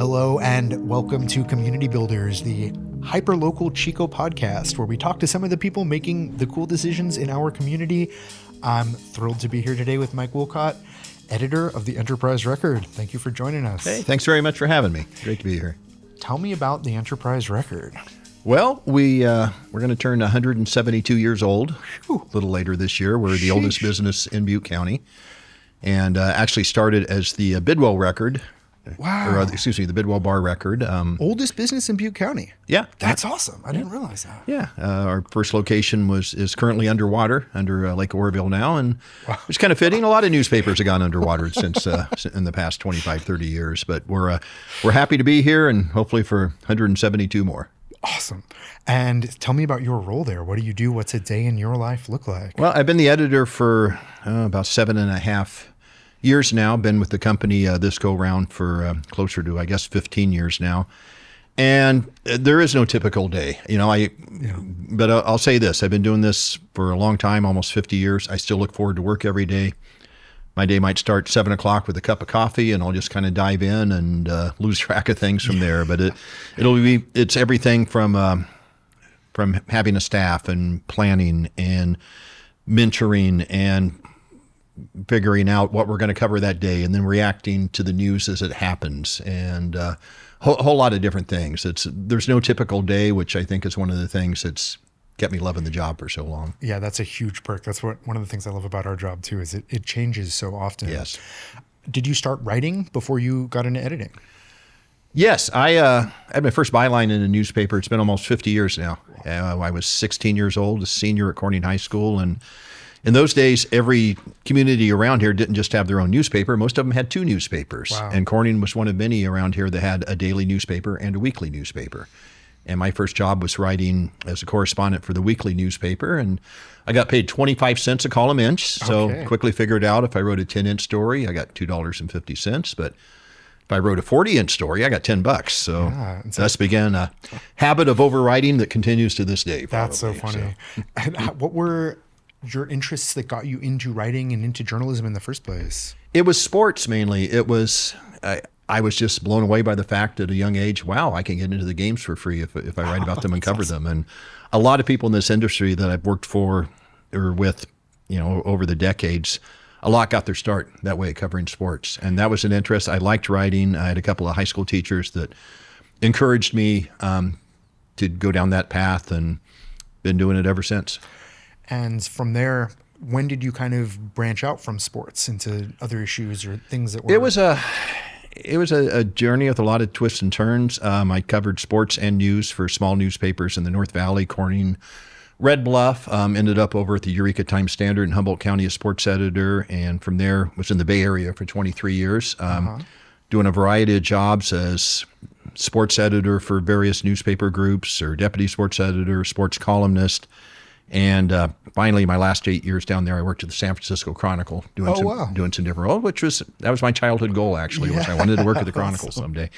Hello and welcome to Community Builders, the hyperlocal Chico podcast, where we talk to some of the people making the cool decisions in our community. I'm thrilled to be here today with Mike Wolcott, editor of the Enterprise Record. Thank you for joining us. Hey, thanks very much for having me. Great to be here. Tell me about the Enterprise Record. Well, we're going to turn 172 years old a little later this year. We're the oldest business in Butte County, and actually started as the Bidwell Record. Wow. Or, the Bidwell Bar Record. Oldest business in Butte County. Yeah. That's awesome. I didn't realize that. Yeah. Our first location is currently underwater, under Lake Oroville now, and it's kind of fitting. A lot of newspapers have gone underwater since in the past 25, 30 years, but we're happy to be here, and hopefully for 172 more. Awesome. And tell me about your role there. What do you do? What's a day in your life look like? Well, I've been the editor for about 7.5 years now. Been with the company this go round for closer to, I guess, 15 years now. And there is no typical day, but I'll say this. I've been doing this for a long time, almost 50 years. I still look forward to work every day. My day might start 7 o'clock with a cup of coffee, and I'll just kind of dive in and lose track of things from there. But it's everything from having a staff and planning and mentoring and figuring out what we're going to cover that day, and then reacting to the news as it happens, and a whole lot of different things. There's no typical day, which I think is one of the things that's kept me loving the job for so long. Yeah, that's a huge perk. That's one of the things I love about our job too, is it changes so often. Yes. Did you start writing before you got into editing? Yes, I had my first byline in a newspaper. It's been almost 50 years now. I was 16 years old, a senior at Corning High School, and in those days, every community around here didn't just have their own newspaper. Most of them had two newspapers. Wow. And Corning was one of many around here that had a daily newspaper and a weekly newspaper. And my first job was writing as a correspondent for the weekly newspaper, and I got paid 25 cents a column inch. So quickly figured out if I wrote a 10-inch story, I got $2.50. But if I wrote a 40-inch story, I got $10. So thus began a habit of overwriting that continues to this day. That's so funny. So. And what were your interests that got you into writing and into journalism in the first place? It was sports mainly. It was I was just blown away by the fact at a young age, wow, I can get into the games for free if I write about them and cover them. And a lot of people in this industry that I've worked for or with, over the decades, a lot got their start that way, covering sports. And that was an interest. I liked writing. I had a couple of high school teachers that encouraged me to go down that path, and been doing it ever since. And from there, when did you kind of branch out from sports into other issues or things that were... It was a journey with a lot of twists and turns. I covered sports and news for small newspapers in the North Valley, Corning, Red Bluff. Ended up over at the Eureka Times-Standard in Humboldt County as sports editor, and from there was in the Bay Area for 23 years, doing a variety of jobs as sports editor for various newspaper groups, or deputy sports editor, sports columnist. And finally, my last 8 years down there, I worked at the San Francisco Chronicle doing some different roles, that was my childhood goal, actually, was I wanted to work at the Chronicle someday.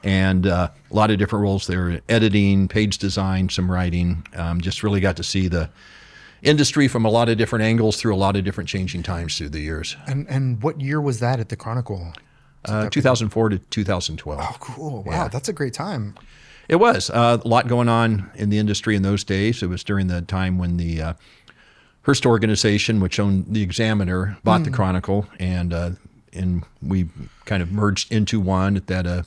And a lot of different roles there, editing, page design, some writing. Just really got to see the industry from a lot of different angles through a lot of different changing times through the years. And what year was that at the Chronicle? 2004 to 2012. Oh, cool. Wow, That's a great time. It was a lot going on in the industry in those days. It was during the time when the Hearst organization, which owned the Examiner, bought the Chronicle, and we kind of merged into one at that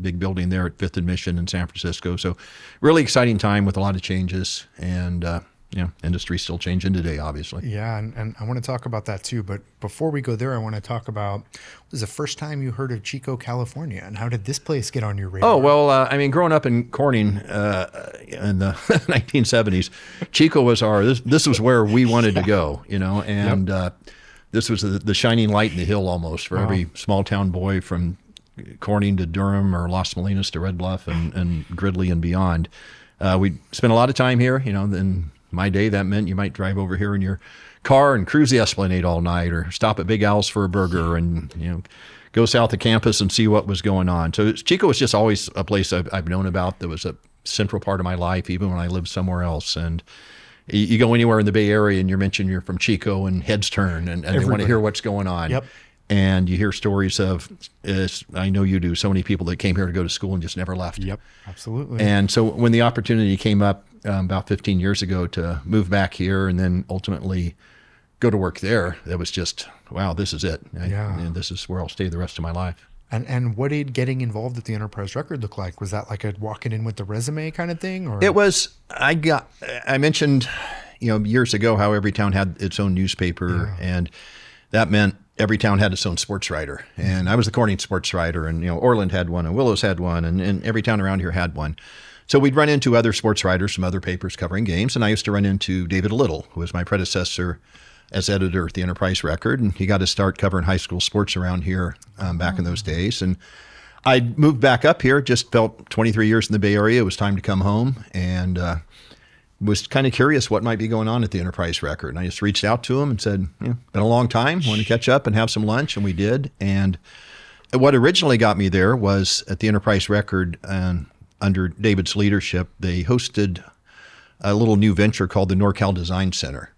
big building there at 5th and Mission in San Francisco. So really exciting time with a lot of changes, and industry still changing today, obviously. Yeah, and I want to talk about that too. But before we go there, I want to talk about, what was the first time you heard of Chico, California, and how did this place get on your radar? Oh, well, growing up in Corning in the 1970s, Chico was this was where we wanted to go, and this was the shining light in the hill almost for every small town boy from Corning to Durham or Las Molinas to Red Bluff and Gridley and beyond. We spent a lot of time here, in my day, that meant you might drive over here in your car and cruise the Esplanade all night, or stop at Big Al's for a burger, and go south of campus and see what was going on. So Chico was just always a place I've known about that was a central part of my life, even when I lived somewhere else. And you go anywhere in the Bay Area and you're mentioned you're from Chico, and heads turn and they want to hear what's going on. Yep. And you hear stories of, I know you do, so many people that came here to go to school and just never left. Yep, absolutely. And so when the opportunity came up about 15 years ago to move back here and then ultimately go to work there, it was just, wow, this is it. And this is where I'll stay the rest of my life. And what did getting involved at the Enterprise Record look like? Was that like a walking in with the resume kind of thing? Or it was, I mentioned, years ago how every town had its own newspaper, and that meant every town had its own sports writer. And I was the Corning sports writer, and Orland had one, and Willows had one, and every town around here had one. So we'd run into other sports writers from other papers covering games, and I used to run into David Little, who was my predecessor as editor at the Enterprise Record, and he got to start covering high school sports around here back in those days. And I moved back up here, just felt 23 years in the Bay Area, it was time to come home, and was kind of curious what might be going on at the Enterprise Record. And I just reached out to him and said, been a long time, want to catch up and have some lunch, and we did. And what originally got me there was at the Enterprise Record, under David's leadership, they hosted a little new venture called the NorCal Design Center.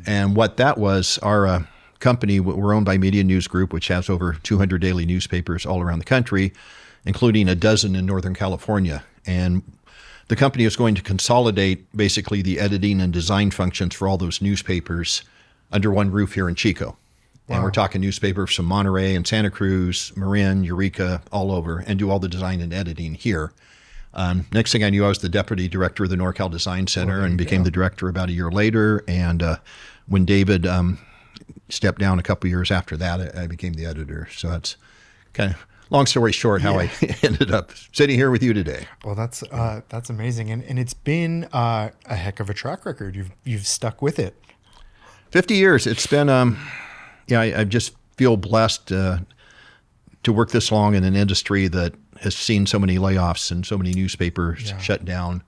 And what that was, our company, we're owned by Media News Group, which has over 200 daily newspapers all around the country, including a dozen in Northern California. And the company is going to consolidate basically the editing and design functions for all those newspapers under one roof here in Chico. Wow. And we're talking newspapers from Monterey and Santa Cruz, Marin, Eureka, all over, and do all the design and editing here. Next thing I knew, I was the deputy director of the NorCal Design Center and became the director about a year later. And when David stepped down a couple years after that, I became the editor. So that's kind of long story short how I ended up sitting here with you today. Well, that's amazing, and it's been a heck of a track record. You've stuck with it. 50 years. It's been I just feel blessed to work this long in an industry that has seen so many layoffs and so many newspapers shut down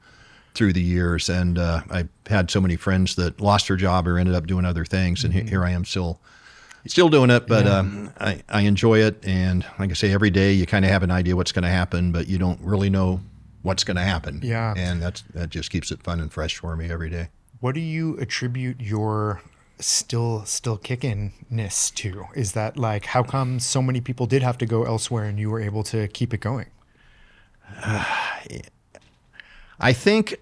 through the years. And I've had so many friends that lost their job or ended up doing other things. And here I am still doing it, but I enjoy it. And like I say, every day you kind of have an idea what's going to happen, but you don't really know what's going to happen. Yeah. And that just keeps it fun and fresh for me every day. What do you attribute your still kickingness to? Is that like, how come so many people did have to go elsewhere and you were able to keep it going? I think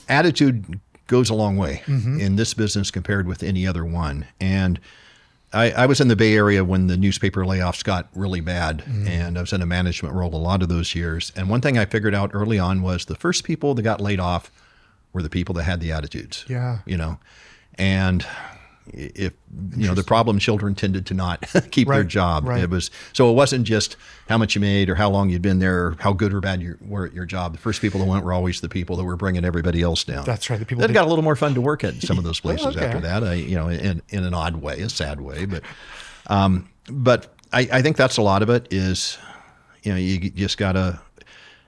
attitude goes a long way in this business compared with any other one. And I was in the Bay Area when the newspaper layoffs got really bad, and I was in a management role a lot of those years. And one thing I figured out early on was the first people that got laid off were the people that had the attitudes. Yeah. And if the problem children tended to not keep their job. It wasn't just how much you made or how long you'd been there or how good or bad you were at your job. The first people that went were always the people that were bringing everybody else down. That's right. The people that got a little more fun to work at in some of those places after that. In an odd way, a sad way, but I think that's a lot of it. Is you just gotta.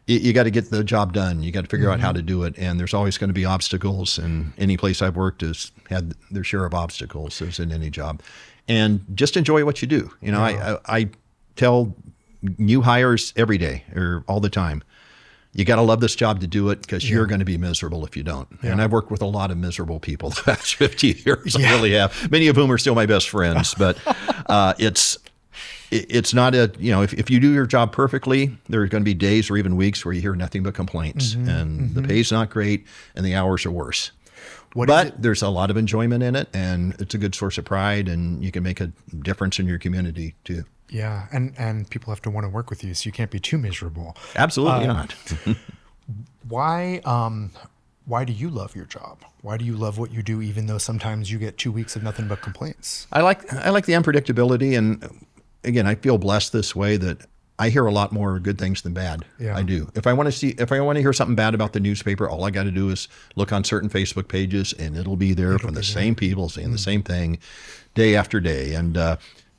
You got to get the job done. You got to figure out how to do it. And there's always going to be obstacles. And any place I've worked has had their share of obstacles, as in any job. And just enjoy what you do. I tell new hires every day or all the time, you got to love this job to do it, because you're going to be miserable if you don't. And I've worked with a lot of miserable people the past 50 years. I really have. Many of whom are still my best friends. But it's not if you do your job perfectly, there are going to be days or even weeks where you hear nothing but complaints, and the pay's not great and the hours are worse. But there's a lot of enjoyment in it, and it's a good source of pride, and you can make a difference in your community too. Yeah, and people have to want to work with you, so you can't be too miserable. Absolutely not. Why do you love your job? Why do you love what you do, even though sometimes you get 2 weeks of nothing but complaints? I like the unpredictability, and again, I feel blessed this way that I hear a lot more good things than bad. Yeah. I do. If I want to hear something bad about the newspaper, all I got to do is look on certain Facebook pages, and it'll be there from the same people saying the same thing day after day. And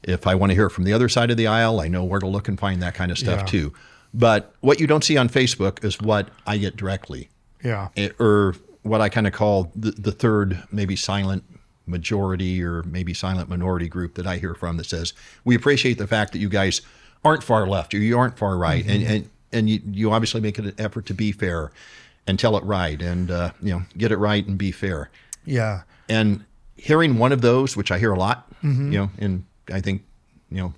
if I want to hear from the other side of the aisle, I know where to look and find that kind of stuff too. But what you don't see on Facebook is what I get directly. Yeah. Or what I kind of call the third, maybe silent majority or maybe silent minority group that I hear from that says, we appreciate the fact that you guys aren't far left or you aren't far right. And you obviously make an effort to be fair and tell it right and, get it right and be fair. Yeah. And hearing one of those, which I hear a lot, in I think,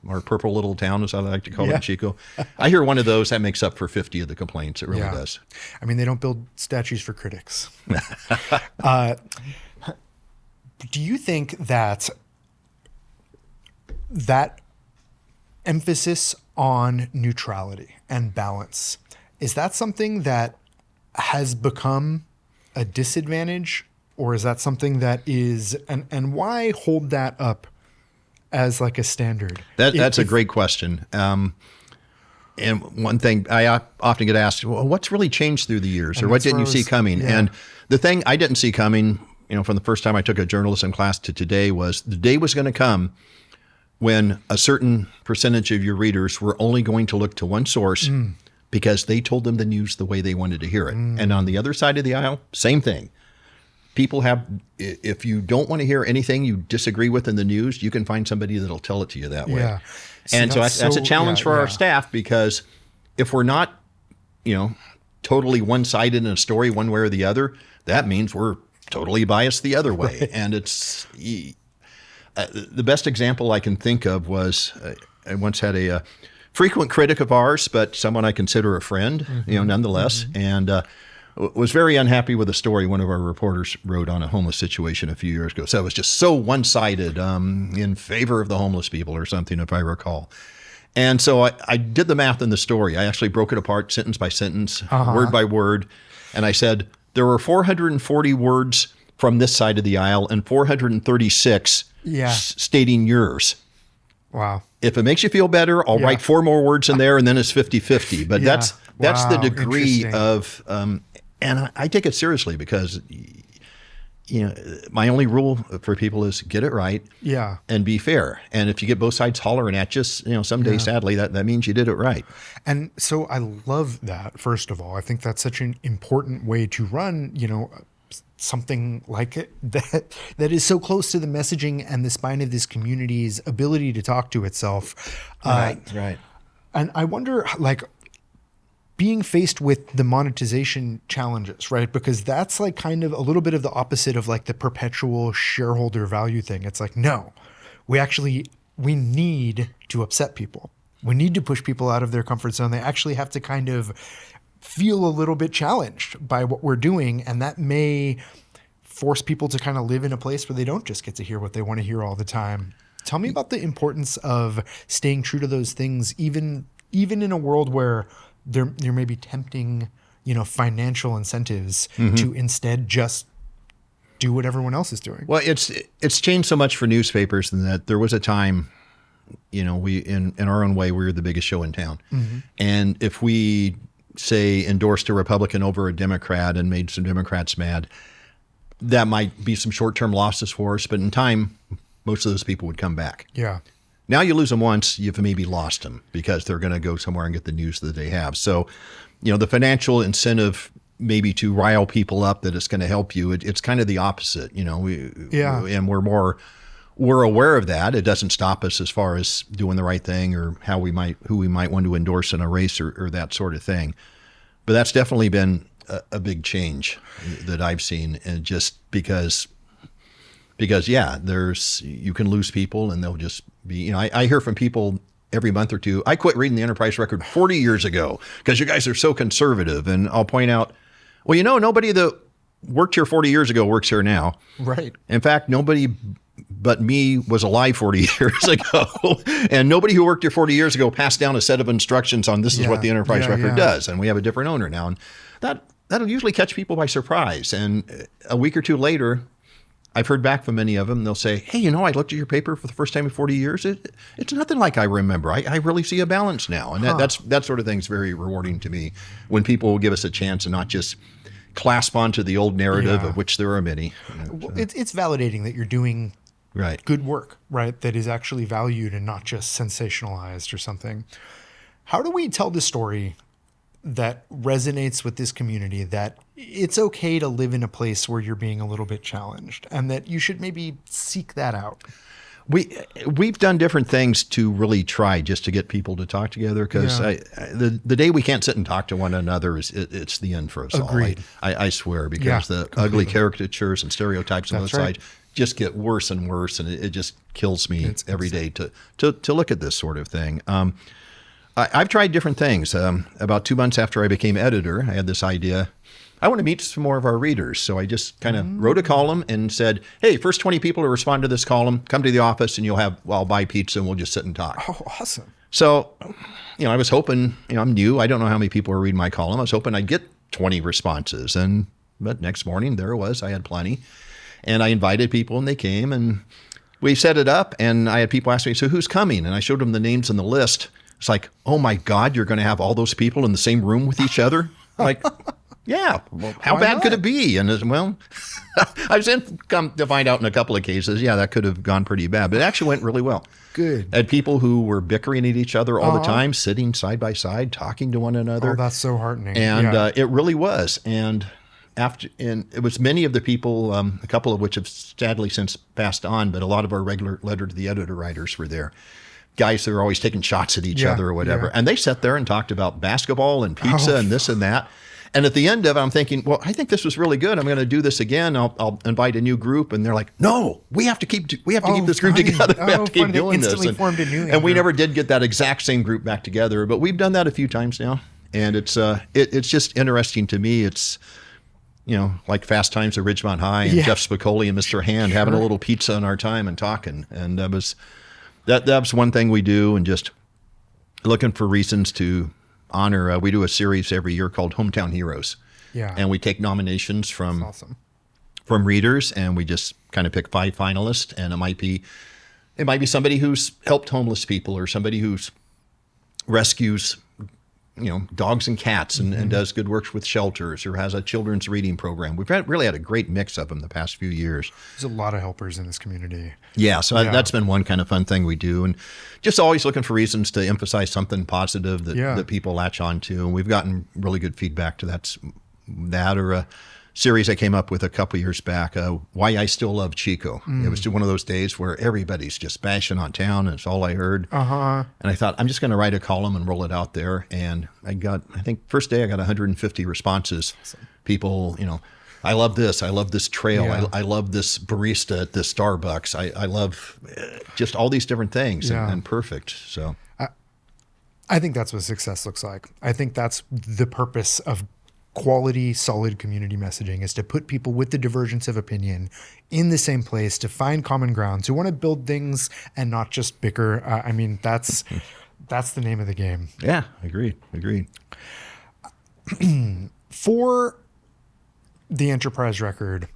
our purple little town, as I like to call it in Chico. I hear one of those, that makes up for 50 of the complaints. It really does. I mean, they don't build statues for critics. Do you think that emphasis on neutrality and balance, is that something that has become a disadvantage, or is that something that is, and why hold that up as like a standard? That's a great question. And one thing I often get asked, well, what's really changed through the years, or what didn't you see coming? Yeah. And the thing I didn't see coming, from the first time I took a journalism class to today, was the day was going to come when a certain percentage of your readers were only going to look to one source because they told them the news the way they wanted to hear it. And on the other side of the aisle, same thing. People have, if you don't want to hear anything you disagree with in the news, you can find somebody that'll tell it to you that way. Yeah. And so that's a challenge for our staff, because if we're not, totally one-sided in a story one way or the other, that means we're totally biased the other way. Right. And it's the best example I can think of was I once had a frequent critic of ours, but someone I consider a friend, nonetheless, and was very unhappy with a story one of our reporters wrote on a homeless situation a few years ago. So it was just so one-sided, in favor of the homeless people or something, if I recall. And so I did the math in the story. I actually broke it apart sentence by sentence, word by word. And I said, there were 440 words from this side of the aisle and 436 stating yours. Wow. If it makes you feel better, I'll write 4 more words in there, and then it's 50-50. But that's the degree of, and I take it seriously, because, my only rule for people is get it right and be fair. And if you get both sides hollering at you, someday, sadly, that means you did it right. And so I love that, first of all. I think that's such an important way to run, something like it that is so close to the messaging and the spine of this community's ability to talk to itself. Right. And I wonder, like, being faced with the monetization challenges, right? Because that's like kind of a little bit of the opposite of like the perpetual shareholder value thing. It's like, no, we need to upset people. We need to push people out of their comfort zone. They actually have to kind of feel a little bit challenged by what we're doing. And that may force people to kind of live in a place where they don't just get to hear what they want to hear all the time. Tell me about the importance of staying true to those things, even in a world where there may be tempting, financial incentives to instead just do what everyone else is doing. Well, it's changed so much for newspapers in that there was a time, we in our own way, we were the biggest show in town. And if we say endorsed a Republican over a Democrat and made some Democrats mad, that might be some short-term losses for us, but in time, most of those people would come back. Yeah. Now you lose them once, you've maybe lost them because they're going to go somewhere and get the news that they have. So, the financial incentive maybe to rile people up that it's going to help you, it's kind of the opposite, and we're aware of that. It doesn't stop us as far as doing the right thing or who we might want to endorse in a race or that sort of thing. But that's definitely been a big change that I've seen, and just because you can lose people and they'll just be, I hear from people every month or two, I quit reading the Enterprise Record 40 years ago because you guys are so conservative. And I'll point out, well, nobody that worked here 40 years ago works here now. Right. In fact, nobody but me was alive 40 years ago. And nobody who worked here 40 years ago passed down a set of instructions on this is what the Enterprise Record does. And we have a different owner now. And that'll usually catch people by surprise. And a week or two later, I've heard back from many of them. They'll say, hey, I looked at your paper for the first time in 40 years. It's nothing like I remember. I really see a balance now. And that sort of thing is very rewarding to me when people will give us a chance and not just clasp onto the old narrative, of which there are many. It's validating that you're doing good work, right? That is actually valued and not just sensationalized or something. How do we tell the story that resonates with this community, that it's okay to live in a place where you're being a little bit challenged and that you should maybe seek that out? We've done different things to really try just to get people to talk together, because the day we can't sit and talk to one another it's the end for us all. I swear, because the ugly caricatures and stereotypes on both sides just get worse and worse, and it just kills me every day to look at this sort of thing. I've tried different things. About 2 months after I became editor, I had this idea. I want to meet some more of our readers. So I just kind of wrote a column and said, hey, first 20 people to respond to this column, come to the office and I'll buy pizza and we'll just sit and talk. Oh, awesome. So, I was hoping, I'm new. I don't know how many people are reading my column. I was hoping I'd get 20 responses. But next morning, there it was. I had plenty. And I invited people and they came and we set it up. And I had people ask me, so who's coming? And I showed them the names on the list. It's like, oh my God, you're going to have all those people in the same room with each other? Like, yeah, well, how bad could it be? And well, I was come to find out in a couple of cases, yeah, that could have gone pretty bad, but it actually went really well. Good. I had people who were bickering at each other all the time, sitting side by side, talking to one another. Oh, that's so heartening. And it really was. And it was many of the people, a couple of which have sadly since passed on, but a lot of our regular letter to the editor writers were there. Guys that are always taking shots at each other or whatever. Yeah. And they sat there and talked about basketball and pizza and this and that. And at the end of it, I'm thinking, well, I think this was really good. I'm going to do this again. I'll invite a new group. And they're like, no, we have to keep this group together. We have to keep doing this. And we never did get that exact same group back together, but we've done that a few times now. And it's just interesting to me. It's, like Fast Times at Ridgemont High and Jeff Spicoli and Mr. Hand having a little pizza in our time and talking. And that was one thing we do, and just looking for reasons to honor. We do a series every year called Hometown Heroes. Yeah. And we take nominations from readers, and we just kind of pick 5 finalists, and it might be somebody who's helped homeless people, or somebody who's rescues dogs and cats and does good work with shelters, or has a children's reading program. We've really had a great mix of them the past few years. There's a lot of helpers in this community. Yeah, so that's been one kind of fun thing we do. And just always looking for reasons to emphasize something positive that people latch on to. And we've gotten really good feedback to that or a series I came up with a couple years back, Why I Still Love Chico. It was just one of those days where everybody's just bashing on town, and it's all I heard. And I thought, I'm just going to write a column and roll it out there. And I think first day I got 150 responses. Awesome. People, I love this. I love this trail. Yeah. I love this barista at this Starbucks. I love just all these different things and perfect. So I think that's what success looks like. I think that's the purpose of quality, solid community messaging, is to put people with the divergence of opinion in the same place, to find common grounds, who want to build things and not just bicker. That's the name of the game. Yeah, agreed. For the Enterprise Record,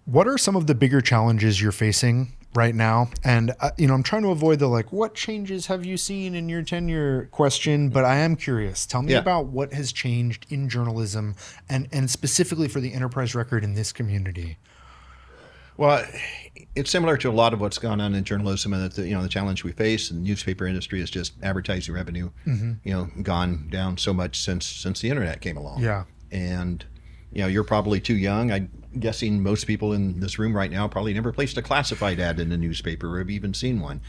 what are some of the bigger challenges you're facing right now? And I'm trying to avoid the what changes have you seen in your tenure question, but I am curious. Tell me about what has changed in journalism and specifically for the Enterprise Record in this community. Well, it's similar to a lot of what's gone on in journalism, and the challenge we face in the newspaper industry is just advertising revenue, gone down so much since the internet came along. Yeah. And you're probably too young. I'm guessing most people in this room right now probably never placed a classified ad in a newspaper or have even seen one.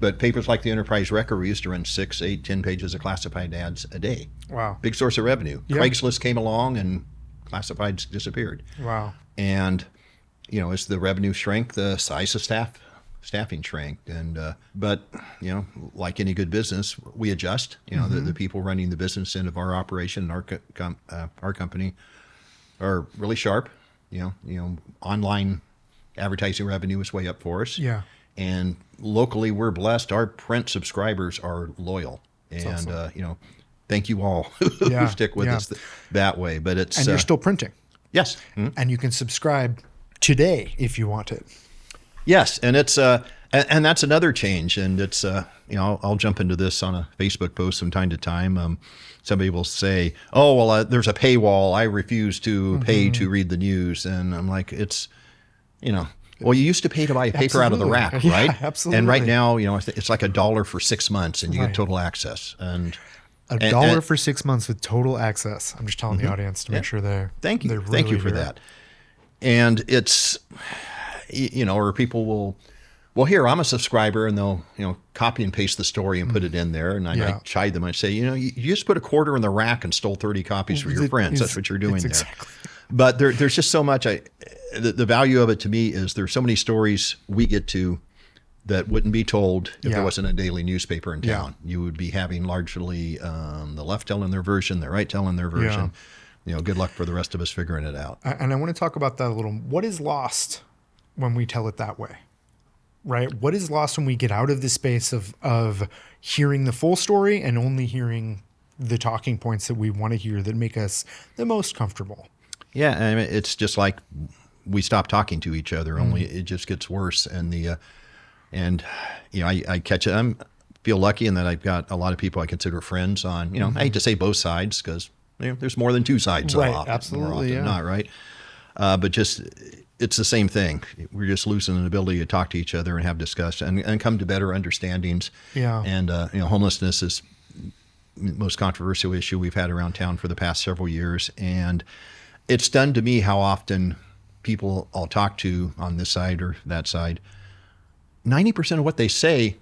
But papers like the Enterprise Record used to run 6, 8, 10 pages of classified ads a day. Wow. Big source of revenue. Yeah. Craigslist came along and classifieds disappeared. Wow. And, as the revenue shrank, the size of staffing shrank. And but like any good business, we adjust. The people running the business end of our operation, our company, are really sharp. Online advertising revenue is way up for us. Yeah. And locally, we're blessed. Our print subscribers are loyal, and awesome. Thank you all who stick with us that way. But it's you're still printing. Yes. And you can subscribe today if you want it. Yes, and it's and that's another change. And it's I'll jump into this on a Facebook post from time to time. Somebody will say, "Oh, well, there's a paywall. I refuse to pay to read the news." And I'm like, it's, well, you used to pay to buy a paper out of the rack, right? Yeah, absolutely. And right now, it's like $1 for 6 months, and you get total access. And $1 for 6 months with total access. I'm just telling the audience to make sure they're. Thank you. Really Thank you for that. And it's, or people will. Well, here, I'm a subscriber, and they'll, copy and paste the story and put it in there. And I might chide them. I say, you just put a quarter in the rack and stole 30 copies for your friends. That's what you're doing there. Exactly. But there's just so much. The value of it to me is there's so many stories we get to that wouldn't be told if there wasn't a daily newspaper in town. You would be having largely the left telling their version, the right telling their version. Good luck for the rest of us figuring it out. And I want to talk about that a little. What is lost when we tell it that way? Right? What is lost when we get out of the space of hearing the full story and only hearing the talking points that we want to hear that make us the most comfortable? Yeah, I mean, it's just like we stop talking to each other. Only it just gets worse. And I catch it. I feel lucky in that I've got a lot of people I consider friends on. I hate to say both sides because there's more than two sides. Right, often, absolutely, more often than not, right? But just it's the same thing. We're just losing the ability to talk to each other and have discussion and come to better understandings. Yeah. And homelessness is the most controversial issue we've had around town for the past several years, and it's stunned to me how often people I'll talk to on this side or that side, 90% of what they say,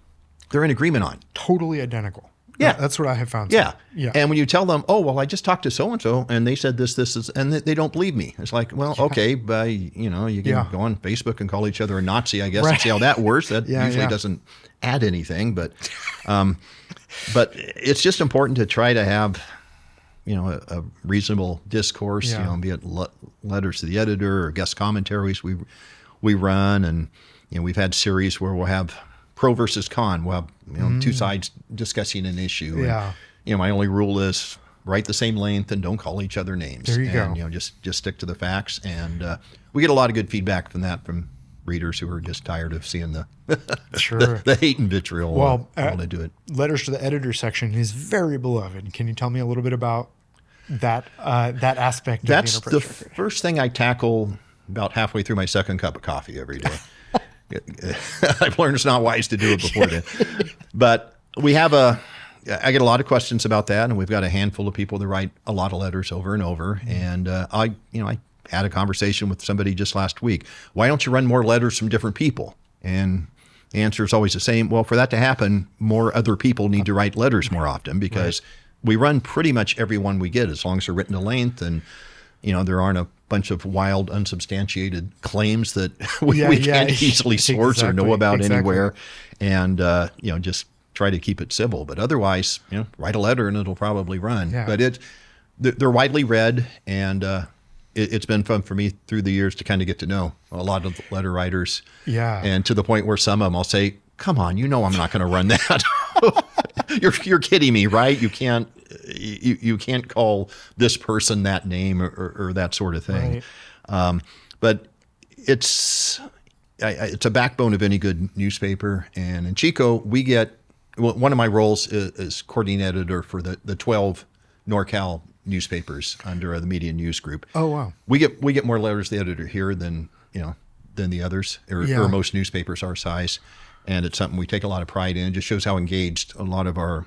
they're in agreement on. Totally identical. Yeah. That's what I have found. Yeah. Yeah. And when you tell them, oh, well, I just talked to so-and-so and they said this, and they don't believe me. It's like, well, okay, but you can go on Facebook and call each other a Nazi, I guess, and see how that works. That usually doesn't add anything, but it's just important to try to have, a reasonable discourse, be it letters to the editor or guest commentaries we run. And, we've had series where we'll have pro versus con. We'll have, two sides discussing an issue. Yeah. And, my only rule is write the same length and don't call each other names. There you go. Just stick to the facts. And we get a lot of good feedback from readers who are just tired of seeing the the hate and vitriol while they do it. Letters to the editor section is very beloved. Can you tell me a little bit about that aspect? That's of the first thing I tackle about halfway through my second cup of coffee every day. I've learned it's not wise to do it before then. But I get a lot of questions about that, and we've got a handful of people that write a lot of letters over and over. And I had a conversation with somebody just last week. Why don't you run more letters from different people? And the answer is always the same. Well, for that to happen, more other people need to write letters more often because we run pretty much every one we get as long as they're written to length and there aren't a bunch of wild, unsubstantiated claims that we can't easily source or know about anywhere. And, just try to keep it civil. But otherwise, write a letter and it'll probably run. Yeah. But they're widely read, and it's been fun for me through the years to kind of get to know a lot of letter writers. Yeah. And to the point where some of them I'll say, come on, I'm not going to run that. You're kidding me, right? You can't call this person that name or that sort of thing. Right. But it's a backbone of any good newspaper. And in Chico, we get one of my roles is coordinating editor for the 12 NorCal newspapers under the Media News Group. Oh wow! We get more letters to the editor here than the others or most newspapers our size. And it's something we take a lot of pride in. It just shows how engaged a lot of our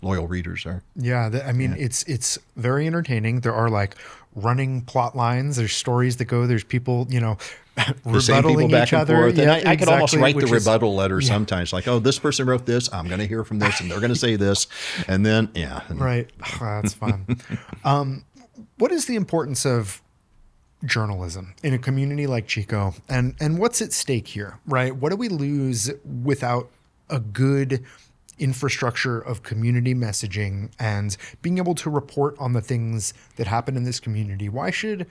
loyal readers are. Yeah, it's very entertaining. There are like running plot lines. There's stories that go. There's people, rebuttaling back each and other. Forth. Yeah, and I could almost write the rebuttal letter sometimes. Like, oh, this person wrote this. I'm going to hear from this, and they're going to say this, and then right. Oh, that's fun. What is the importance of journalism in a community like Chico, and what's at stake here, right? What do we lose without a good infrastructure of community messaging and being able to report on the things that happen in this community? Why should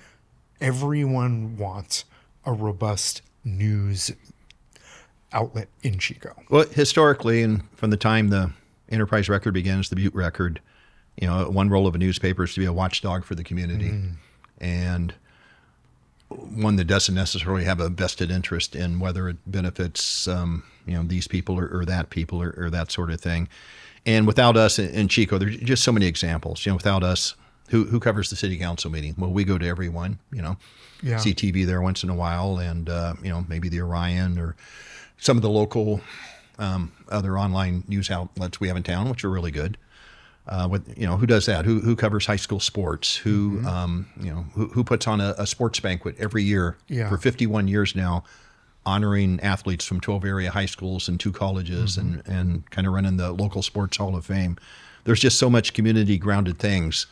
everyone want a robust news outlet in Chico? Well, historically, and from the time the Enterprise Record begins, the Butte Record, one role of a newspaper is to be a watchdog for the community. And one that doesn't necessarily have a vested interest in whether it benefits, these people or that people or that sort of thing. And without us in Chico, there's just so many examples. Without us, who covers the city council meeting? Well, we go to everyone. See TV there once in a while, and maybe the Orion or some of the local other online news outlets we have in town, which are really good. Who does that? Who covers high school sports? Who puts on a sports banquet every year for 51 years now, honoring athletes from 12 area high schools and 2 colleges and kind of running the local sports hall of fame. There's just so much community grounded things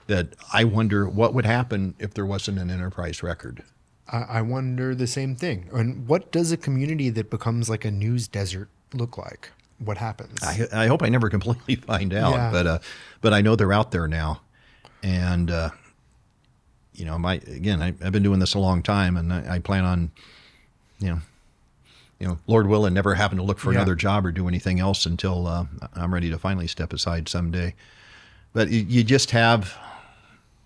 that I wonder what would happen if there wasn't an enterprise record. I wonder the same thing. And what does a community that becomes like a news desert look like? What happens? I hope I never completely find out, Yeah. but I know they're out there now. And, I've been doing this a long time, and I plan on, Lord willing, never having to look for another job or do anything else until I'm ready to finally step aside someday. But you just have,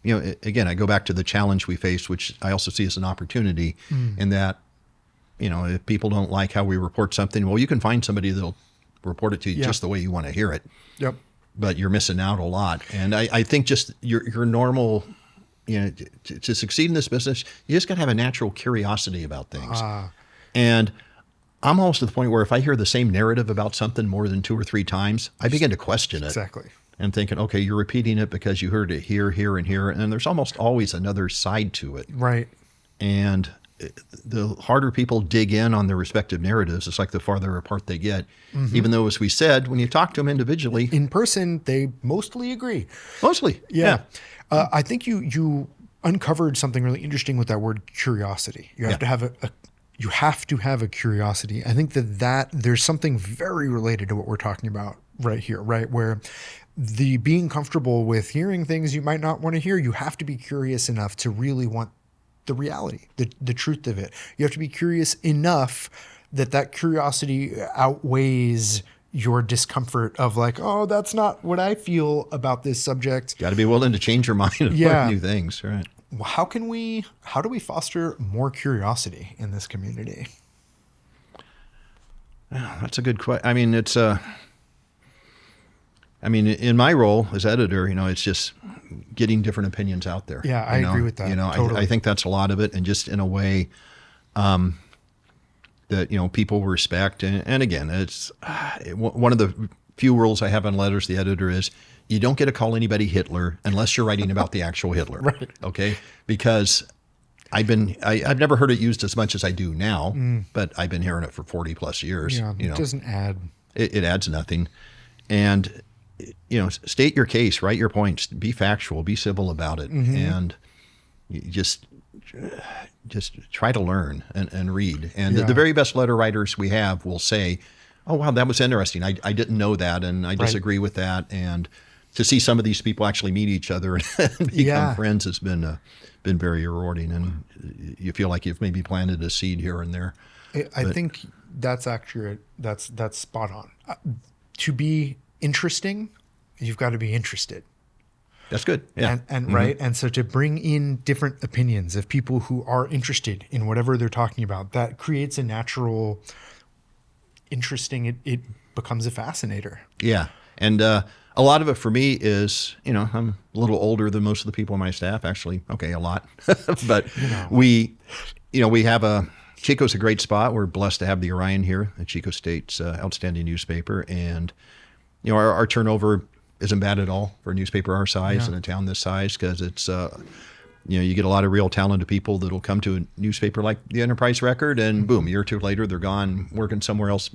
again, I go back to the challenge we face, which I also see as an opportunity in that, if people don't like how we report something, well, you can find somebody that'll report it to you just the way you want to hear it. Yep. But you're missing out a lot. And I think just your normal, to succeed in this business, you just got to have a natural curiosity about things. And I'm almost to the point where if I hear the same narrative about something more than 2 or 3 times, I begin to question it. Exactly. And thinking, okay, you're repeating it because you heard it here, here, and here. And there's almost always another side to it. Right. And the harder people dig in on their respective narratives, it's like the farther apart they get. Even though, as we said, when you talk to them individually, In person, they mostly agree. mostly, Yeah. I think you uncovered something really interesting with that word curiosity. You have to have you have to have a curiosity. I think that there's something very related to what we're talking about right here, right? Where the being comfortable with hearing things you might not want to hear, you have to be curious enough to really want the reality, the truth of it. You have to be curious enough that curiosity outweighs your discomfort of like, oh, that's not what I feel about this subject. got to be willing to change your mind and learn new things, right? How do we foster more curiosity in this community? That's a good question. I mean, in my role as editor, it's just getting different opinions out there. Yeah, I agree with that. Totally. I think that's a lot of it, and just in a way that people respect. And again, it's one of the few rules I have on letters to the editor is you don't get to call anybody Hitler unless you're writing about the actual Hitler. Right. Okay, because I've never heard it used as much as I do now, but I've been hearing it for 40 plus years. Yeah, it doesn't add. It adds nothing. And state your case, write your points, be factual, be civil about it, and you just try to learn and read. And the very best letter writers we have will say, "Oh wow, that was interesting. I didn't know that, and I disagree with that." And to see some of these people actually meet each other and become friends has been very rewarding, and you feel like you've maybe planted a seed here and there. I think that's accurate. That's spot on. To be interesting, you've got to be interested. That's good. Yeah. And right. And so to bring in different opinions of people who are interested in whatever they're talking about, that creates a natural interesting, it becomes a fascinator. Yeah. And a lot of it for me is, I'm a little older than most of the people on my staff, actually. Okay, a lot. But we have Chico's a great spot. We're blessed to have the Orion here, the Chico State's outstanding newspaper. And, our turnover isn't bad at all for a newspaper our size and a town this size, because it's, you get a lot of real talented people that'll come to a newspaper like the Enterprise Record, and boom, a year or two later, they're gone working somewhere else,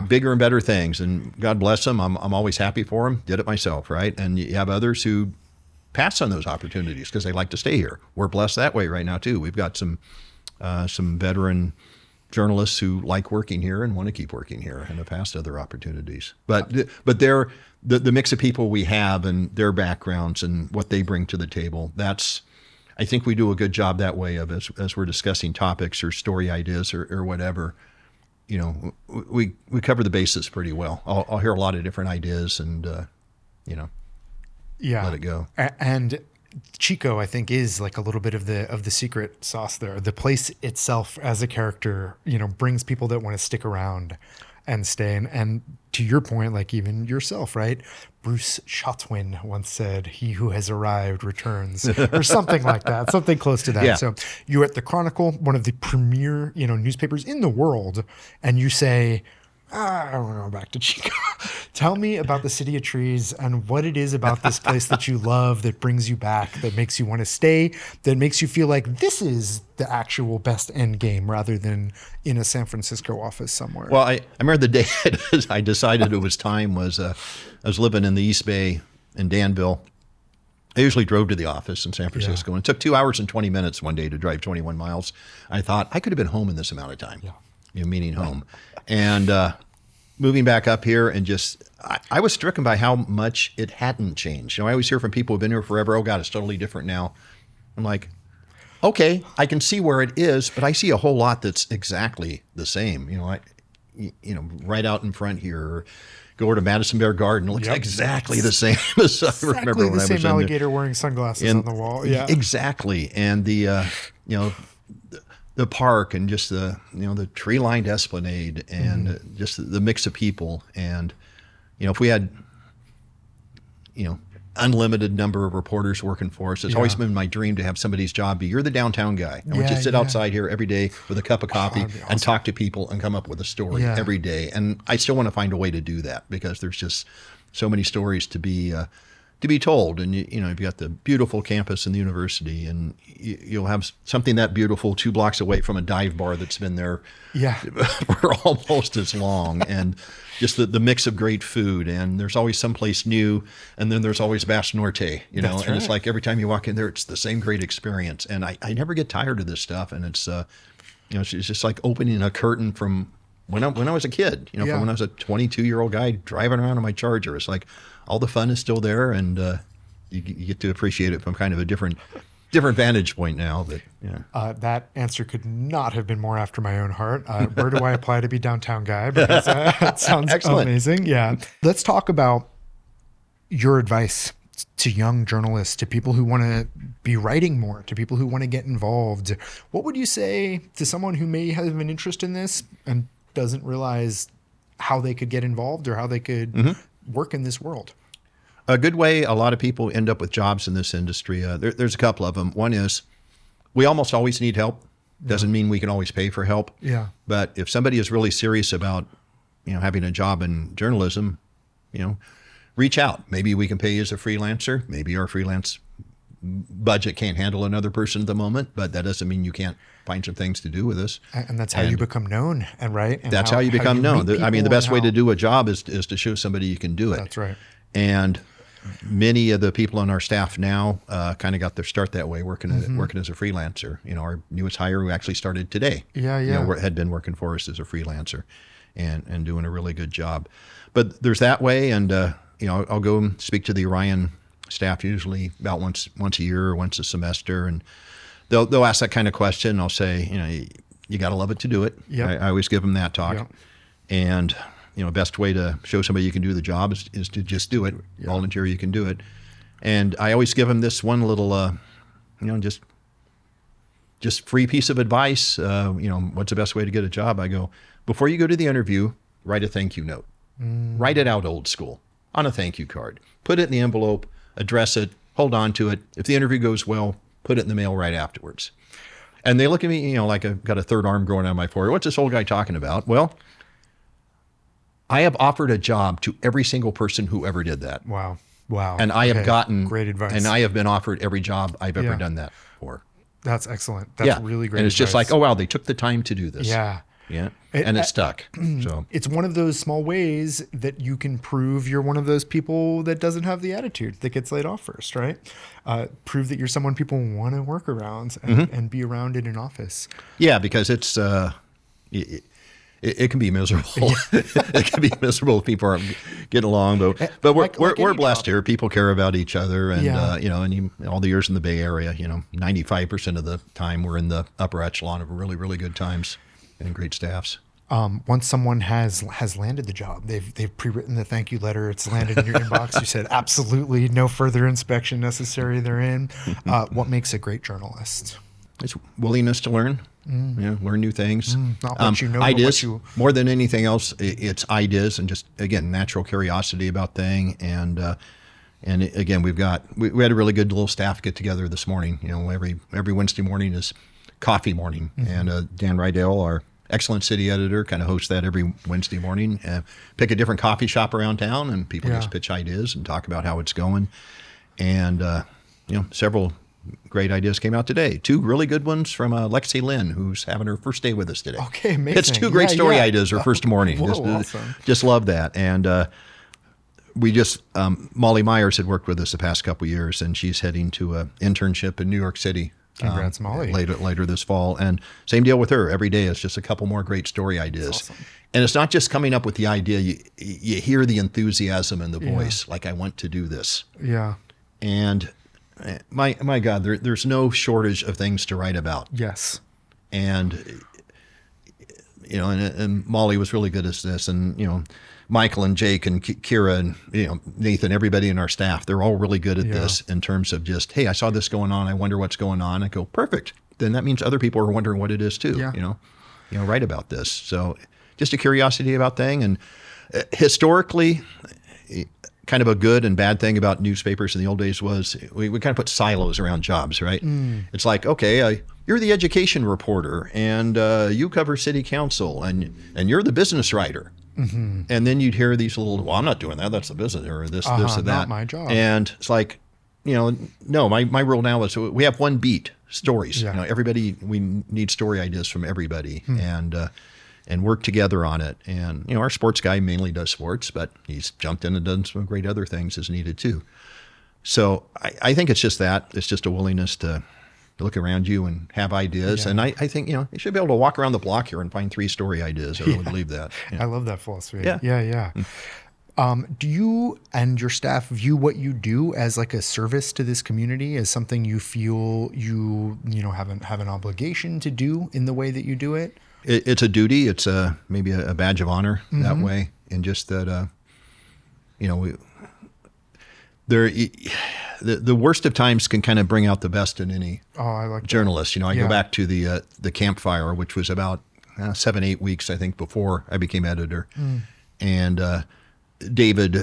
bigger and better things. And God bless them. I'm always happy for them. Did it myself, right? And you have others who pass on those opportunities because they like to stay here. We're blessed that way right now too. We've got some veteran journalists who like working here and want to keep working here and have passed other opportunities. But they're the mix of people we have and their backgrounds and what they bring to the table. I think we do a good job that way of as we're discussing topics or story ideas or whatever. We cover the bases pretty well. I'll hear a lot of different ideas and let it go. And Chico, I think, is like a little bit of the secret sauce there. The place itself as a character, brings people that want to stick around and stay. And to your point, like even yourself, right? Bruce Chatwin once said, "He who has arrived returns," or something like that, something close to that. Yeah. So you're at the Chronicle, one of the premier, newspapers in the world, and you say, I want to go back to Chico. Tell me about the City of Trees and what it is about this place that you love, that brings you back, that makes you want to stay, that makes you feel like this is the actual best end game rather than in a San Francisco office somewhere. Well, I remember the day I decided it was time was I was living in the East Bay in Danville, I usually drove to the office in San Francisco, and it took 2 hours and 20 minutes one day to drive 21 miles. I thought I could have been home in this amount of time, meaning home. And moving back up here and I was stricken by how much it hadn't changed. I always hear from people who've been here forever, oh God, it's totally different now. I'm like, okay, I can see where it is, but I see a whole lot that's exactly the same. Right out in front here, go over to Madison Bear Garden. It looks exactly the same as I remember when I was in there. The same alligator wearing sunglasses on the wall. Yeah, exactly. And the park and just the tree-lined esplanade and just the mix of people. And if we had unlimited number of reporters working for us, it's always been my dream to have somebody's job be, you're the downtown guy. I want you to sit outside here every day with a cup of coffee and talk to people and come up with a story every day. And I still want to find a way to do that because there's just so many stories to be told. And you've got the beautiful campus and the university, and you'll have something that beautiful 2 blocks away from a dive bar that's been there for almost as long. And just the mix of great food, and there's always someplace new, and then there's always Bass Norte, and it's like every time you walk in there, it's the same great experience. And I never get tired of this stuff. And it's it's just like opening a curtain from when I was a kid, from when I was a 22-year-old guy driving around on my Charger. It's like all the fun is still there, and you get to appreciate it from kind of a different vantage point now. But that answer could not have been more after my own heart. Where do I apply to be downtown guy? Because that sounds amazing. Yeah. Let's talk about your advice to young journalists, to people who want to be writing more, to people who want to get involved. What would you say to someone who may have an interest in this and doesn't realize how they could get involved or how they could work in this world? A good way a lot of people end up with jobs in this industry, there's a couple of them. One is we almost always need help. Doesn't mean we can always pay for help. Yeah. But if somebody is really serious about, having a job in journalism, reach out. Maybe we can pay you as a freelancer. Maybe our freelance budget can't handle another person at the moment, but that doesn't mean you can't find some things to do with us. And that's how you become known, and that's how you become known. The best way to do a job is to show somebody you can do it. That's right. And many of the people on our staff now kind of got their start that way, working as a freelancer. Our newest hire, who actually started today, had been working for us as a freelancer and doing a really good job. But there's that way, and I'll go and speak to the Orion staff usually about once a year or once a semester, and they'll ask that kind of question. I'll say, you got to love it to do it. Yep. I always give them that talk, and best way to show somebody you can do the job is to just do it. Volunteer, you can do it. And I always give them this one little, just free piece of advice. What's the best way to get a job? I go, before you go to the interview, write a thank you note. Write it out old school on a thank you card. Put it in the envelope, address it, hold on to it. If the interview goes well, put it in the mail right afterwards. And they look at me, like I've got a third arm growing out of my forehead. What's this old guy talking about? Well, I have offered a job to every single person who ever did that. Wow. And I have gotten great advice. And I have been offered every job I've ever done that for. That's excellent. That's really great. And it's advice. Just like, oh wow, they took the time to do this. Yeah. And it stuck. So it's one of those small ways that you can prove you're one of those people that doesn't have the attitude that gets laid off first, right? Prove that you're someone people want to work around and be around in an office. Yeah, because it's it can be miserable. It can be miserable if people aren't getting along, but we're blessed here. People care about each other, and and all the years in the Bay Area, 95% of the time we're in the upper echelon of really, really good times and great staffs. Once someone has landed the job, they've pre-written the thank you letter, it's landed in your inbox. You said absolutely no further inspection necessary. They're in. What makes a great journalist? It's willingness to learn. Learn new things. Not what you know, ideas. But what you... More than anything else, it's ideas and just, again, natural curiosity about things. And again, we had a really good little staff get together this morning. Every Wednesday morning is coffee morning, and Dan Rydell, our excellent city editor, kind of hosts that every Wednesday morning. Pick a different coffee shop around town, and people just pitch ideas and talk about how it's going. And several great ideas came out today. 2 really good ones from Lexi Lynn, who's having her first day with us today. Okay, amazing. It's 2 great story ideas her first morning. Whoa, awesome. Just love that. And we just Molly Myers had worked with us the past couple of years, and she's heading to an internship in New York City. Congrats, Molly. Later this fall. And same deal with her. Every day it's just a couple more great story ideas. Awesome. And it's not just coming up with the idea. You hear the enthusiasm in the voice, like, I want to do this. Yeah. And my God, there's no shortage of things to write about. Yes. And, and Molly was really good at this. And, Michael and Jake and Kira and, Nathan, everybody in our staff, they're all really good at this in terms of just, hey, I saw this going on. I wonder what's going on. I go, perfect. Then that means other people are wondering what it is too, write about this. So just a curiosity about thing. And historically, kind of a good and bad thing about newspapers in the old days was we kind of put silos around jobs, right? It's like, okay, you're the education reporter and you cover city council and you're the business writer. Mm-hmm. And then you'd hear these little, well, I'm not doing that. That's the business or this or that. Not my job. And it's like, no, my rule now is we have one beat, stories. Yeah. Everybody, we need story ideas from everybody and work together on it. And, our sports guy mainly does sports, but he's jumped in and done some great other things as needed too. So I think it's just that. It's just a willingness to look around you and have ideas. Yeah. And I think, you should be able to walk around the block here and find 3 story ideas. I really believe that. I love that philosophy. Yeah. Yeah. Do you and your staff view what you do as like a service to this community, as something you feel you have an obligation to do in the way that you do it? It's a duty. It's maybe a badge of honor that way. And just that, the worst of times can kind of bring out the best in any journalist. I go back to the campfire, which was about 7-8 weeks, I think, before I became editor. And David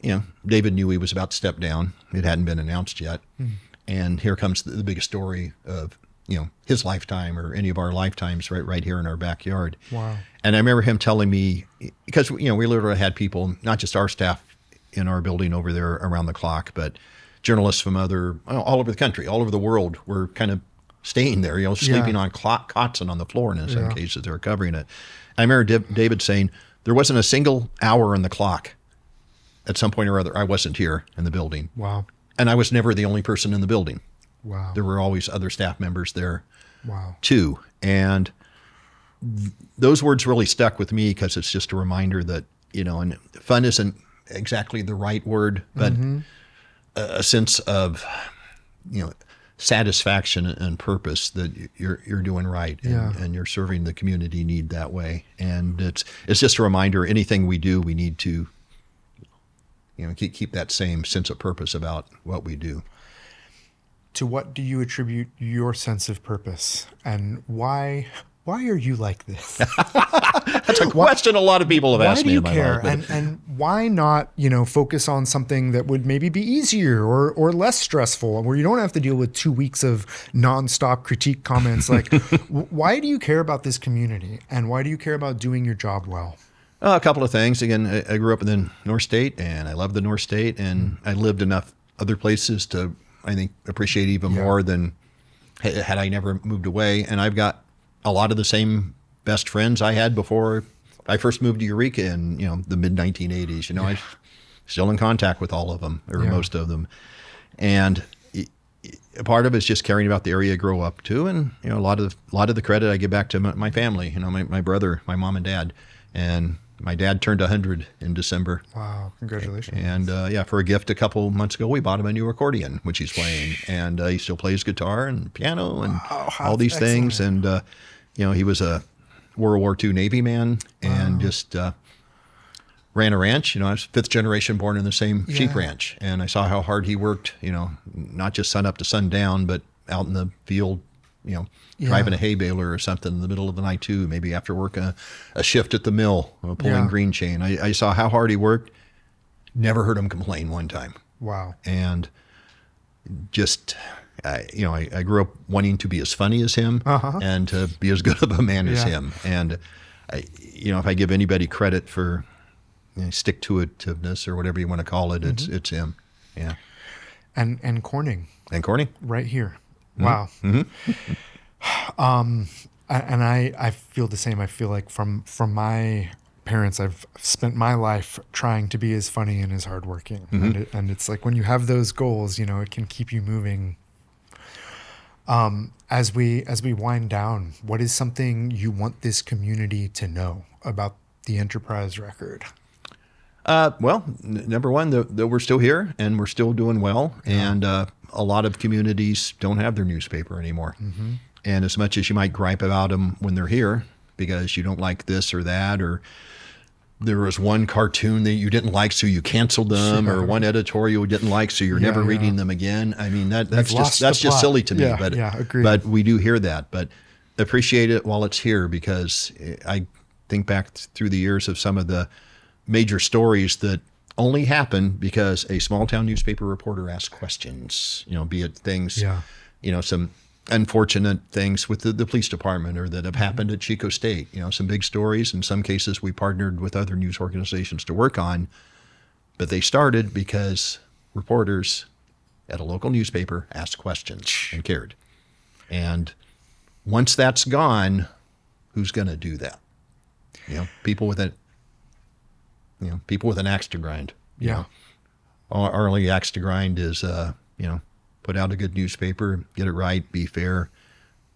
knew he was about to step down. It hadn't been announced yet. And here comes the biggest story of his lifetime or any of our lifetimes right here in our backyard. Wow. And I remember him telling me, because we literally had people, not just our staff in our building over there around the clock, but journalists from all over the country, all over the world were kind of staying there, sleeping on cots and on the floor, and in some cases they were covering it. I remember David saying there wasn't a single hour on the clock at some point or other I wasn't here in the building. Wow. And I was never the only person in the building. Wow. There were always other staff members there wow. too. And those words really stuck with me because it's just a reminder that, and fun isn't exactly the right word, but a sense of, satisfaction and purpose that you're doing right and you're serving the community need that way. And it's just a reminder, anything we do, we need to, keep that same sense of purpose about what we do. To what do you attribute your sense of purpose, and why are you like this? That's a question a lot of people have asked me in my life. Why do you care? And why not, focus on something that would maybe be easier or less stressful, where you don't have to deal with 2 weeks of nonstop critique comments? Like, why do you care about this community, and why do you care about doing your job well? A couple of things. Again, I grew up in the North State, and I love the North State, and I lived enough other places to, I think, appreciate even more than had I never moved away. And I've got a lot of the same best friends I had before I first moved to Eureka in, the mid 1980s. I'm still in contact with all of them, or most of them. And a part of it is just caring about the area I grow up to. And, a lot of the credit I give back to my family, my brother, my mom and dad. And my dad turned 100 in December. Wow, congratulations. And for a gift a couple months ago, we bought him a new accordion, which he's playing. And he still plays guitar and piano and all these things. And, he was a World War II Navy man and just ran a ranch. I was 5th generation born in the same sheep ranch. And I saw how hard he worked, not just sun up to sundown, but out in the field, driving a hay baler or something in the middle of the night too, maybe after work, a shift at the mill, pulling green chain. I saw how hard he worked. Never heard him complain one time. Wow. And just, I grew up wanting to be as funny as him and to be as good of a man as him. And, if I give anybody credit for stick-to-itiveness or whatever you want to call it, it's him. Yeah. And Corning. And Corning. Right here. Wow. And I feel the same. I feel like from my parents, I've spent my life trying to be as funny and as hardworking. And it's like when you have those goals, you know, it can keep you moving. As we wind down, what is something you want this community to know about the Enterprise Record? Well, number one, that we're still here and we're still doing well. Yeah. And a lot of communities don't have their newspaper anymore. And as much as you might gripe about them when they're here because you don't like this or that, or there was one cartoon that you didn't like, so you canceled them, or one editorial you didn't like, so you're never reading them again. I mean, that's just silly to me. But we do hear that. But appreciate it while it's here, because I think back through the years of some of the major stories that only happen because a small town newspaper reporter asked questions. You know, be it things, you know, some unfortunate things with the police department or that have happened at Chico State, you know, some big stories. In some cases, we partnered with other news organizations to work on, but they started because reporters at a local newspaper asked questions and cared. And once that's gone, who's going to do that? You know, people with an axe to grind. You know, our only axe to grind is, you know, put out a good newspaper, get it right, be fair,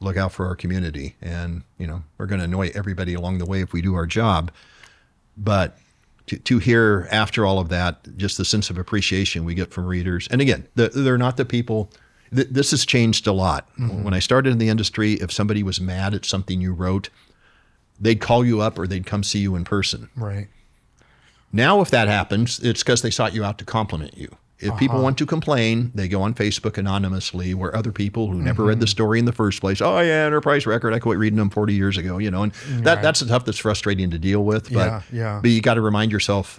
look out for our community. And, you know, we're going to annoy everybody along the way if we do our job. But to hear after all of that, just the sense of appreciation we get from readers. And again, they're not the people, this has changed a lot. When I started in the industry, if somebody was mad at something you wrote, they'd call you up or they'd come see you in person. Right. Now, if that happens, it's because they sought you out to compliment you. If people want to complain, they go on Facebook anonymously, where other people who never read the story in the first place, oh yeah, Enterprise Record, I quit reading them 40 years ago, you know, and that's the stuff that's frustrating to deal with. But, but you got to remind yourself,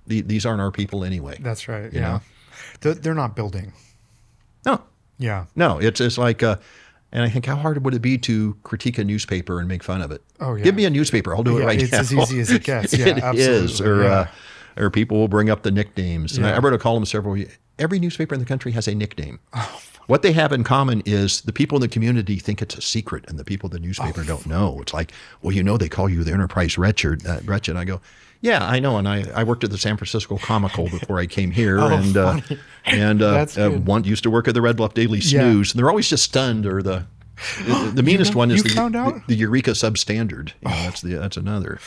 these aren't our people anyway. That's right. You know? They're not building. No. Yeah. No, it's like, and I think, how hard would it be to critique a newspaper and make fun of it? Oh, yeah. Give me a newspaper. I'll do it right now. It's as easy as it gets. Yeah, it is. Or people will bring up the nicknames. And I wrote a column every newspaper in the country has a nickname. What they have in common is the people in the community think it's a secret, and the people in the newspaper don't know. It's like, well, you know, they call you the Enterprise Wretched. I go, yeah, I know. And I worked at the San Francisco Comical before I came here, and used to work at the Red Bluff Daily Snooze. And they're always just stunned, or the meanest one is the Eureka Substandard. You know, that's another.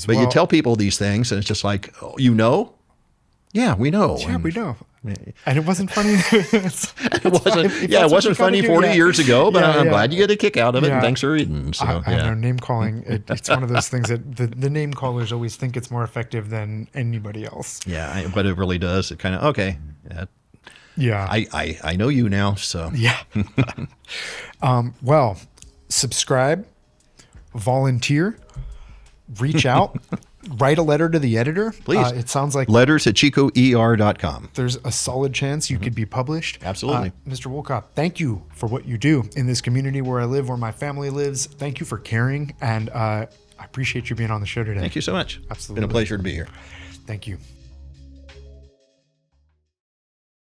But you tell people these things, and it's just like, oh, you know? Yeah, we know. Yeah, we know. And it wasn't funny. It wasn't funny 40 years ago, but I'm glad you get a kick out of it, and thanks for reading. So, I know, name calling, it's one of those things that the name callers always think it's more effective than anybody else. Yeah, but it really does. It kind of, okay. Yeah. I know you now, so. Yeah. Well, subscribe, volunteer, reach out, write a letter to the editor. Please. It sounds like letters@chicoer.com. There's a solid chance you could be published. Absolutely. Mr. Wolcott, thank you for what you do in this community where I live, where my family lives. Thank you for caring. And I appreciate you being on the show today. Thank you so much. Absolutely. It's been a pleasure to be here. Thank you.